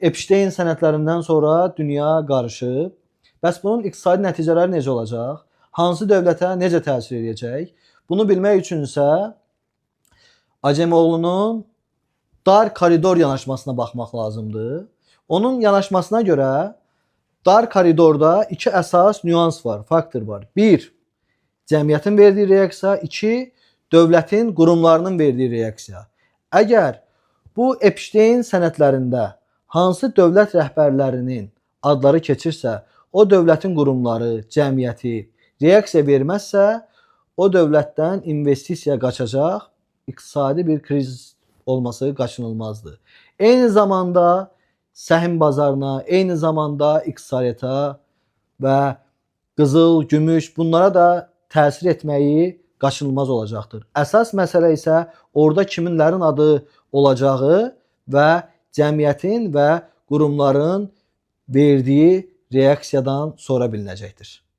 Epstein sənədlərindən sonra dünya qarışıb. Bəs bunun iqtisadi nəticələri necə olacaq? Hansı dövlətə necə təsir edəcək? Bunu bilmək üçünsə Acemoğlunun dar koridor yanaşmasına baxmaq lazımdır. Onun yanaşmasına görə dar koridorda iki əsas nüans var, faktor var. 1. Cəmiyyətin verdiyi reaksiya, 2. Dövlətin qurumlarının verdiyi reaksiya. Əgər bu Epstein sənədlərində hansı dövlət rəhbərlərinin adları keçirsə, o dövlətin qurumları, cəmiyyəti reaksiya verməzsə, o dövlətdən investisiya qaçacaq, iqtisadi bir kriz olması qaçınılmazdır. Eyni zamanda səhm bazarına, eyni zamanda iqtisadiyyata və qızıl, gümüş bunlara da təsir etməyi qaçınılmaz olacaqdır. Əsas məsələ isə orada kiminlərin adı olacağı və cəmiyyətin və qurumların verdiyi reaksiyadan sonra bilinəcəkdir.